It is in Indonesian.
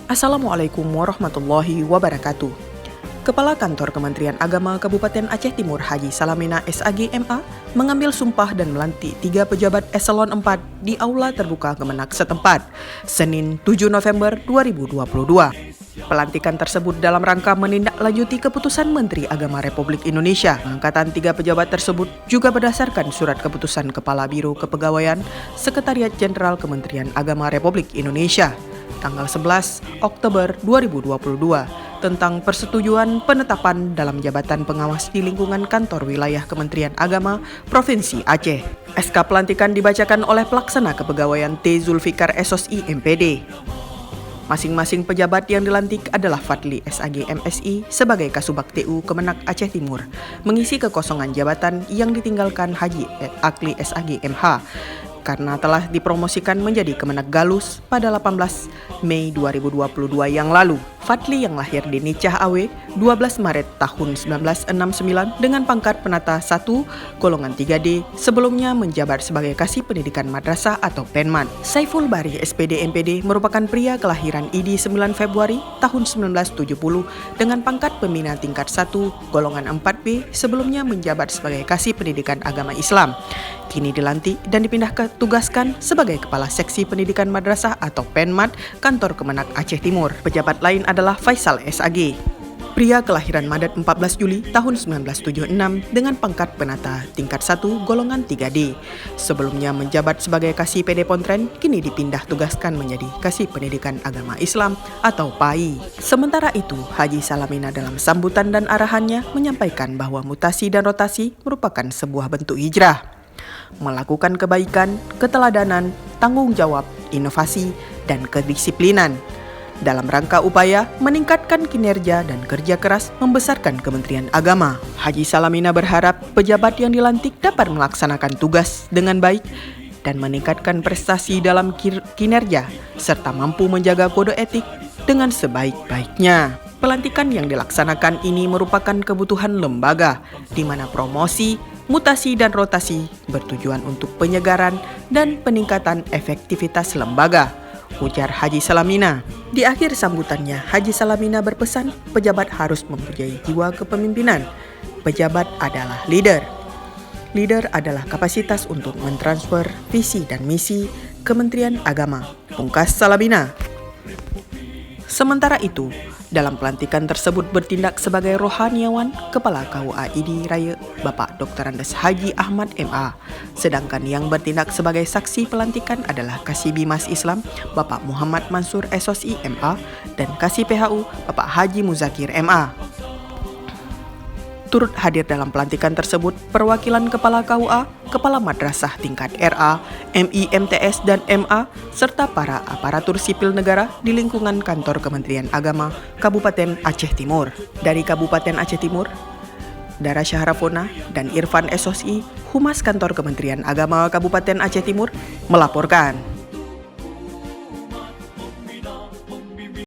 Assalamualaikum warahmatullahi wabarakatuh. Kepala Kantor Kementerian Agama Kabupaten Aceh Timur Haji Salamina SAG MA mengambil sumpah dan melantik 3 pejabat eselon 4 di Aula Terbuka Kemenak setempat, Senin 7 November 2022. Pelantikan tersebut dalam rangka menindaklanjuti keputusan Menteri Agama Republik Indonesia. Pengangkatan 3 pejabat tersebut juga berdasarkan surat keputusan Kepala Biro Kepegawaian Sekretariat Jenderal Kementerian Agama Republik Indonesia tanggal 11 Oktober 2022 tentang persetujuan penetapan dalam jabatan pengawas di lingkungan kantor wilayah Kementerian Agama Provinsi Aceh. SK pelantikan dibacakan oleh Pelaksana Kepegawaian T. Zulfikar SOSI MPD. Masing-masing pejabat yang dilantik adalah Fadli SAG MSI sebagai Kasubag TU Kemenak Aceh Timur, mengisi kekosongan jabatan yang ditinggalkan Haji Akli SAG MH karena telah dipromosikan menjadi Kemenak Galus pada 18 Mei 2022 yang lalu. Fadli yang lahir di Nicah Awe 12 Maret tahun 1969 dengan pangkat penata 1 golongan 3D, sebelumnya menjabat sebagai Kasih Pendidikan Madrasah atau Penmat. Saiful Bari SPD MPD merupakan pria kelahiran ID 9 Februari tahun 1970 dengan pangkat pembina tingkat 1 golongan 4B, sebelumnya menjabat sebagai Kasih Pendidikan Agama Islam. Kini dilantik dan dipindah tugaskan sebagai Kepala Seksi Pendidikan Madrasah atau Penmat Kantor Kemenak Aceh Timur. Pejabat lain adalah Faisal SAG, pria kelahiran Madat 14 Juli tahun 1976 dengan pangkat penata tingkat 1 golongan 3D. Sebelumnya menjabat sebagai Kasih PD Pontren, kini dipindah tugaskan menjadi Kasih Pendidikan Agama Islam atau PAI. Sementara itu, Haji Salamina dalam sambutan dan arahannya menyampaikan bahwa mutasi dan rotasi merupakan sebuah bentuk hijrah, melakukan kebaikan, keteladanan, tanggung jawab, inovasi, dan kedisiplinan dalam rangka upaya meningkatkan kinerja dan kerja keras membesarkan Kementerian Agama. Haji Salamina berharap pejabat yang dilantik dapat melaksanakan tugas dengan baik dan meningkatkan prestasi dalam kinerja serta mampu menjaga kode etik dengan sebaik-baiknya. Pelantikan yang dilaksanakan ini merupakan kebutuhan lembaga di mana promosi, mutasi dan rotasi bertujuan untuk penyegaran dan peningkatan efektivitas lembaga, ujar Haji Salamina. Di akhir sambutannya, Haji Salamina berpesan pejabat harus mempunyai jiwa kepemimpinan. Pejabat adalah leader. Leader adalah kapasitas untuk mentransfer visi dan misi Kementerian Agama, pungkas Salamina. Sementara itu, dalam pelantikan tersebut bertindak sebagai rohaniawan Kepala KUA ID Raya Bapak Dr. Andes Haji Ahmad MA. Sedangkan yang bertindak sebagai saksi pelantikan adalah Kasih Bimas Islam Bapak Muhammad Mansur SOSI MA dan Kasih PHU Bapak Haji Muzakir MA. Turut hadir dalam pelantikan tersebut perwakilan Kepala KUA, Kepala Madrasah tingkat RA, MI, MTS, dan MA, serta para aparatur sipil negara di lingkungan Kantor Kementerian Agama Kabupaten Aceh Timur. Dari Kabupaten Aceh Timur, Dara Syahrafona dan Irfan SOSI, Humas Kantor Kementerian Agama Kabupaten Aceh Timur, melaporkan.